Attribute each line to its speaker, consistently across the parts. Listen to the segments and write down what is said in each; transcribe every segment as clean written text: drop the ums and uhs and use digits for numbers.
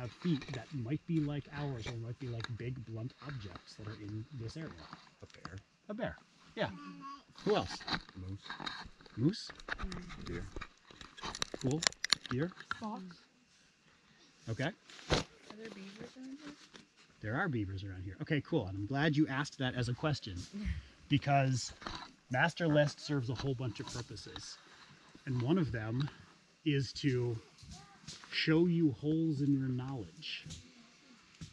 Speaker 1: feet that might be like ours or might be like big blunt objects that are in this area.
Speaker 2: A bear.
Speaker 1: A bear. Yeah. Who else?
Speaker 2: Moose.
Speaker 1: Moose?
Speaker 2: Deer.
Speaker 1: Cool. Deer?
Speaker 3: Fox.
Speaker 1: Okay.
Speaker 3: Are there beavers around here?
Speaker 1: There are beavers around here. Okay, cool. And I'm glad you asked that as a question because Master List serves a whole bunch of purposes. And one of them is to show you holes in your knowledge.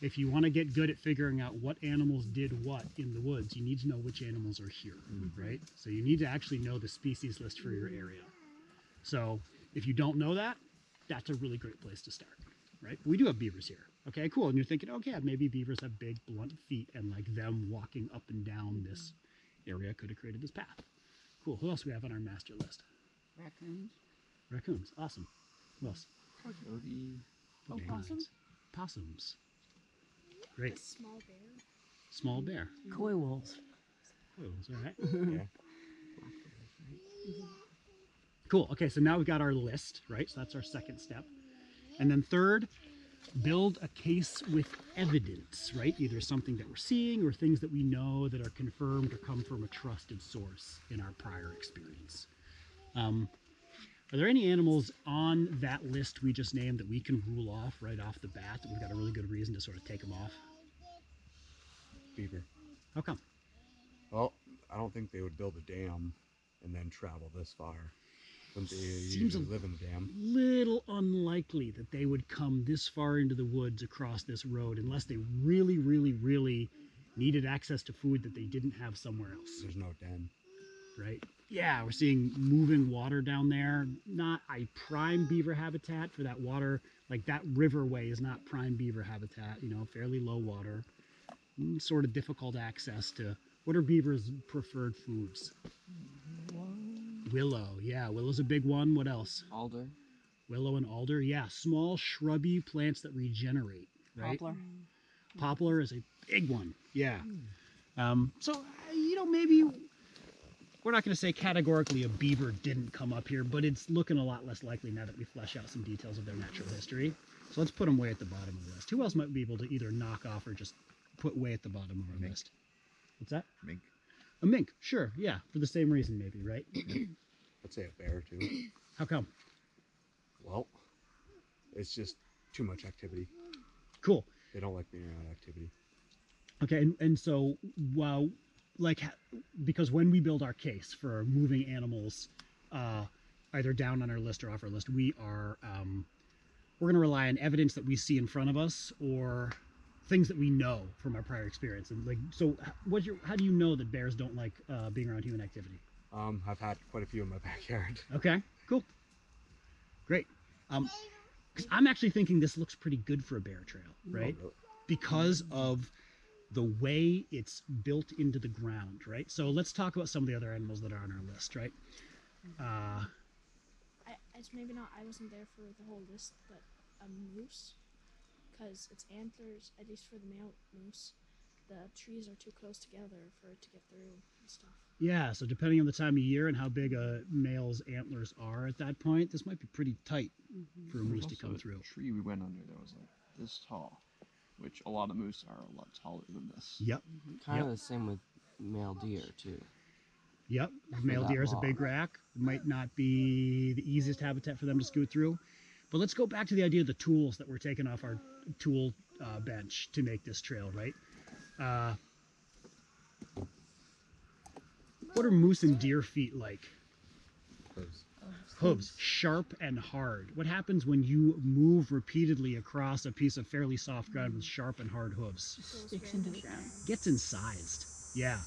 Speaker 1: If you want to get good at figuring out what animals did what in the woods, you need to know which animals are here, right? So you need to actually know the species list for your area. So if you don't know that, that's a really great place to start, right? We do have beavers here. Okay, cool. And you're thinking, okay, maybe beavers have big, blunt feet, and like them walking up and down this area could have created this path. Cool. Who else do we have on our master list?
Speaker 4: Raccoons.
Speaker 1: Raccoons. Awesome. Who else?
Speaker 4: Coyote.
Speaker 1: Oh,
Speaker 3: possums?
Speaker 1: Possums. Great.
Speaker 3: A small bear.
Speaker 1: Small bear.
Speaker 4: Coy wolves.
Speaker 1: Wolves, all right.
Speaker 2: Yeah.
Speaker 1: Cool. Okay, so now we've got our list, right? So that's our second step. And then third, build a case with evidence, right? Either something that we're seeing or things that we know that are confirmed or come from a trusted source in our prior experience. Are there any animals on that list we just named that we can rule off right off the bat that we've got a really good reason to sort of take them off?
Speaker 2: Beaver.
Speaker 1: How come?
Speaker 2: Well, I don't think they would build a dam and then travel this far. Wouldn't they
Speaker 1: Seems
Speaker 2: usually
Speaker 1: a
Speaker 2: live in the dam?
Speaker 1: Little unlikely that they would come this far into the woods across this road unless they really, really, really needed access to food that they didn't have somewhere else,
Speaker 2: There's no den.
Speaker 1: right? Yeah, we're seeing moving water down there. Not a prime beaver habitat for that water. Like that riverway is not prime beaver habitat, you know, fairly low water. Sort of difficult access to, what are beavers' preferred foods? Willow, yeah, willow's a big one. What else?
Speaker 4: Alder.
Speaker 1: Willow and alder, yeah, small shrubby plants that regenerate, right?
Speaker 4: Poplar.
Speaker 1: Poplar is a big one, yeah. So, you know, maybe we're not going to say categorically a beaver didn't come up here, but it's looking a lot less likely now that we flesh out some details of their natural history. So let's put them way at the bottom of the list. Who else might be able to either knock off or just put way at the bottom of our
Speaker 5: Mink.
Speaker 1: list? What's that?
Speaker 5: Mink.
Speaker 1: A mink, sure, yeah, for the same reason maybe, right?
Speaker 2: I'd say a bear too.
Speaker 1: How come?
Speaker 2: Well, it's just too much activity.
Speaker 1: Cool.
Speaker 2: They don't like being around activity.
Speaker 1: Okay, and so, well, like, because when we build our case for moving animals, either down on our list or off our list, we're going to rely on evidence that we see in front of us or things that we know from our prior experience. And like, so, how do you know that bears don't like being around human activity?
Speaker 2: I've had quite a few in my backyard.
Speaker 1: Okay, cool, great. Because I'm actually thinking this looks pretty good for a bear trail, right?
Speaker 2: Oh, really?
Speaker 1: Because of the way it's built into the ground, right? So let's talk about some of the other animals that are on our list, right?
Speaker 3: It's maybe not, I wasn't there for the whole list, but a moose, because its antlers, at least for the male moose, the trees are too close together for it to get through and stuff.
Speaker 1: Yeah, so depending on the time of year and how big a male's antlers are at that point, this might be pretty tight for a moose to
Speaker 6: Also
Speaker 1: come
Speaker 6: a
Speaker 1: through.
Speaker 6: tree we went under that was like this tall, which a lot of moose are a lot taller than this.
Speaker 1: Yep,
Speaker 4: Kind
Speaker 1: Yep.
Speaker 4: of the same with male deer too.
Speaker 1: yep. Male
Speaker 4: that
Speaker 1: deer is a
Speaker 4: long.
Speaker 1: big rack. It might not be the easiest habitat for them to scoot through. But let's go back to the idea of the tools that we're taking off our tool bench to make this trail, right? What are moose and deer feet like?
Speaker 2: Hooves.
Speaker 1: Hooves, sharp and hard. What happens when you move repeatedly across a piece of fairly soft ground with sharp and hard hooves?
Speaker 3: Sticks into the ground.
Speaker 1: Gets incised. Yeah.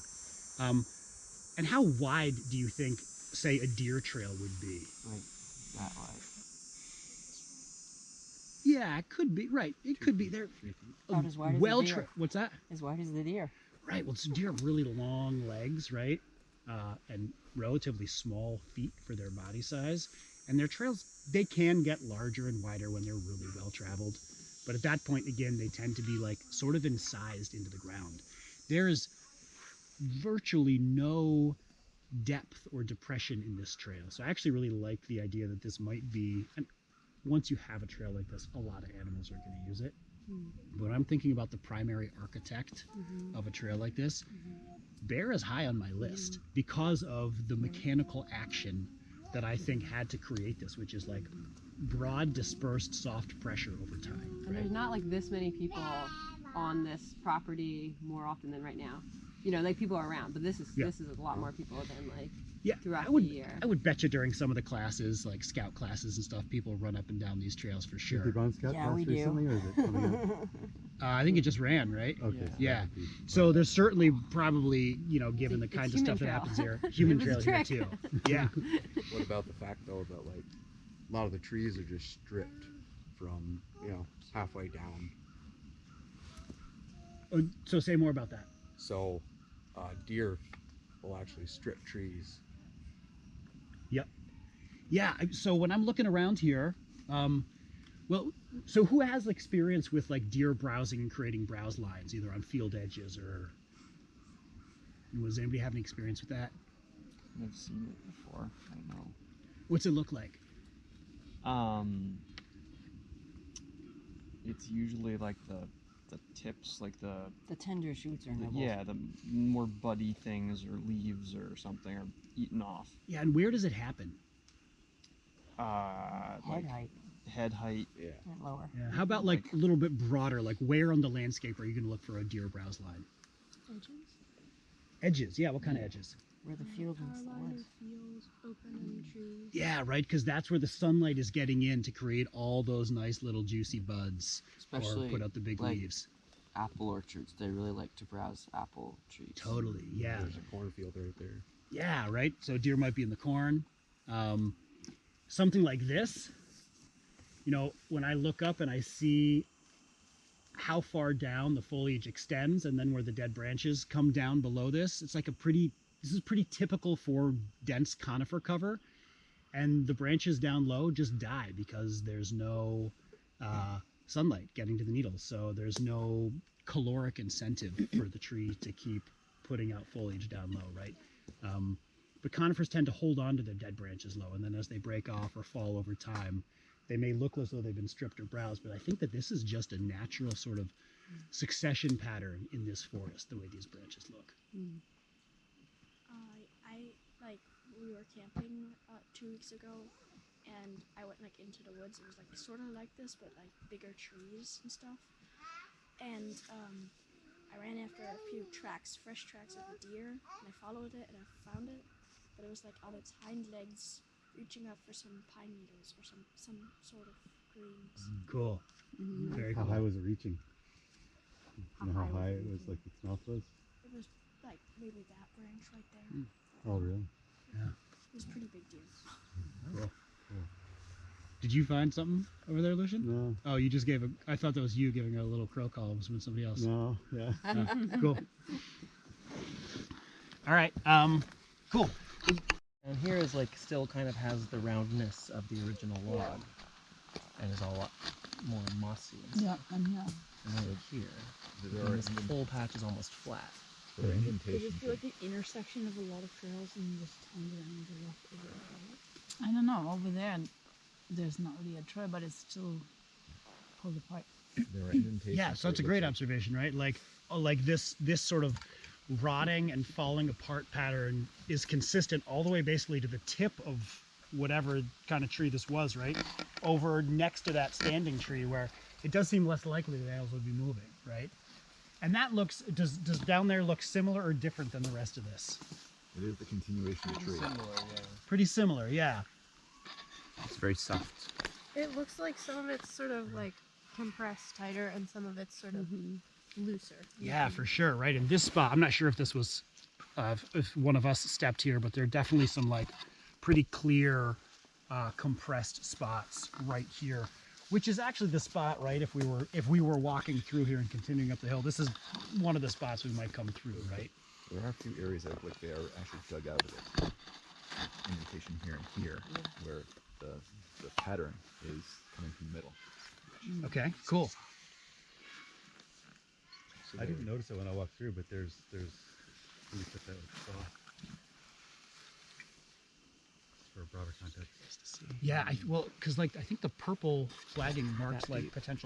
Speaker 1: And how wide do you think, say, a deer trail would be?
Speaker 4: Like that way.
Speaker 1: Yeah, it could be. Right. It could be. They're
Speaker 2: 3 feet.
Speaker 4: About as wide as
Speaker 1: well
Speaker 4: the deer.
Speaker 1: What's that?
Speaker 4: As wide as the deer.
Speaker 1: Right. Well, deer have really long legs, right? And relatively small feet for their body size. And their trails, they can get larger and wider when they're really well traveled. But at that point, again, they tend to be like sort of incised into the ground. There is virtually no depth or depression in this trail. So I actually really like the idea that this might be, and once you have a trail like this, a lot of animals are going to use it. But I'm thinking about the primary architect of a trail like this. Bear is high on my list because of the mechanical action that I think had to create this, which is like broad, dispersed, soft pressure over time.
Speaker 5: And there's not like this many people on this property more often than right now. You know, like people are around, but this is a lot more people than like throughout the year.
Speaker 1: I would bet you during some of the classes, like scout classes and stuff, people run up and down these trails for sure.
Speaker 7: Have you gone scout class
Speaker 4: we do.
Speaker 7: recently, or is it coming up?
Speaker 1: I think it just ran, right?
Speaker 7: Okay.
Speaker 1: Yeah. So there's certainly probably, you know, given the
Speaker 5: It's
Speaker 1: kinds of
Speaker 5: human
Speaker 1: stuff that
Speaker 5: trail.
Speaker 1: happens here, human
Speaker 5: It
Speaker 1: trail
Speaker 5: was a
Speaker 1: here
Speaker 5: trick.
Speaker 1: too. Yeah.
Speaker 2: What about the fact though that like a lot of the trees are just stripped from, you know, halfway down.
Speaker 1: Oh, so say more about that.
Speaker 2: So deer will actually strip trees.
Speaker 1: Yep. Yeah. So when I'm looking around here, well, so who has experience with like deer browsing and creating browse lines, either on field edges or? Was anybody have any experience with that?
Speaker 6: I've seen it before. I don't know.
Speaker 1: What's it look like?
Speaker 6: It's usually like the tips, like the
Speaker 4: tender shoots are nibbles.
Speaker 6: yeah, the more buddy things or leaves or something are eaten off.
Speaker 1: Yeah, and where does it happen?
Speaker 4: Head height
Speaker 6: Head height.
Speaker 2: Yeah.
Speaker 4: and lower.
Speaker 1: Yeah. How about like a little bit broader? Like where on the landscape are you going to look for a deer browse line?
Speaker 3: Edges.
Speaker 1: Edges. Yeah. What kind of edges?
Speaker 4: Where the field and
Speaker 3: Power
Speaker 4: the
Speaker 3: line
Speaker 4: woods.
Speaker 3: or fields, open and trees.
Speaker 1: Yeah, right. Because that's where the sunlight is getting in to create all those nice little juicy buds,
Speaker 4: Especially
Speaker 1: or put out the big
Speaker 4: like
Speaker 1: leaves.
Speaker 4: apple orchards. They really like to browse apple trees.
Speaker 1: Totally. Yeah.
Speaker 2: There's a cornfield right there.
Speaker 1: Yeah. Right. So deer might be in the corn. Something like this. You know, when I look up and I see how far down the foliage extends and then where the dead branches come down below this, it's like this is pretty typical for dense conifer cover. And the branches down low just die because there's no sunlight getting to the needles. So there's no caloric incentive for the tree to keep putting out foliage down low, right? But conifers tend to hold on to their dead branches low, and then as they break off or fall over time, they may look as though they've been stripped or browsed, but I think that this is just a natural sort of succession pattern in this forest, the way these branches look.
Speaker 3: We were camping 2 weeks ago, and I went like into the woods. It was like sort of like this, but like bigger trees and stuff. And I ran after a few fresh tracks of a deer, and I followed it and I found it, but it was like on its hind legs, reaching up for some pine needles or some sort of greens.
Speaker 1: Cool. Very
Speaker 7: How
Speaker 1: cool.
Speaker 7: high was it reaching? You know how
Speaker 3: How high
Speaker 7: high it
Speaker 3: was
Speaker 7: was,
Speaker 3: it?
Speaker 7: like its mouth was?
Speaker 3: It was like maybe that branch right there.
Speaker 7: Oh, really?
Speaker 3: It was a pretty big deer.
Speaker 1: Cool. Did you find something over there, Lucian?
Speaker 7: No.
Speaker 1: Oh, you just gave I thought that was you giving a little crow call. It was when somebody else.
Speaker 7: No. Yeah.
Speaker 1: Cool. All right. Cool.
Speaker 8: And here is like still kind of has the roundness of the original log, and is a lot more mossy. And
Speaker 9: Yeah,
Speaker 8: stuff.
Speaker 9: and yeah.
Speaker 8: And then here,
Speaker 2: There
Speaker 8: and
Speaker 2: are
Speaker 8: this whole patch is almost flat.
Speaker 2: there are
Speaker 9: It
Speaker 2: indentations.
Speaker 9: just feel like the intersection of a lot of trails and just tons of animals are left over. I don't know. Over there, there's not really a trail, but it's still pulled apart.
Speaker 2: There are indentations.
Speaker 1: Yeah, so that's a great observation, right? Like this sort of rotting and falling apart pattern is consistent all the way basically to the tip of whatever kind of tree this was, right? Over next to that standing tree where it does seem less likely that animals would be moving, right? And that looks, does down there look similar or different than the rest of this?
Speaker 10: It is the continuation of the tree.
Speaker 8: Similar, yeah.
Speaker 1: Pretty similar, yeah.
Speaker 2: It's very soft.
Speaker 11: It looks like some of it's sort of like compressed tighter and some of it's sort of looser.
Speaker 1: Yeah, for sure, right? In this spot, I'm not sure if this was, if one of us stepped here, but there are definitely some like pretty clear compressed spots right here, which is actually the spot, right? If we were walking through here and continuing up the hill, this is one of the spots we might come through, right?
Speaker 10: There are a few areas that look like they are actually dug out of it. Indentation here and here, where the pattern is coming from the middle.
Speaker 1: Okay, cool.
Speaker 10: So
Speaker 7: I didn't notice it when I walked through, but there's really put that with saw. for a broader context.
Speaker 1: Yeah, well, because like I think the purple flagging marks
Speaker 8: That
Speaker 1: like
Speaker 8: deep.
Speaker 1: potential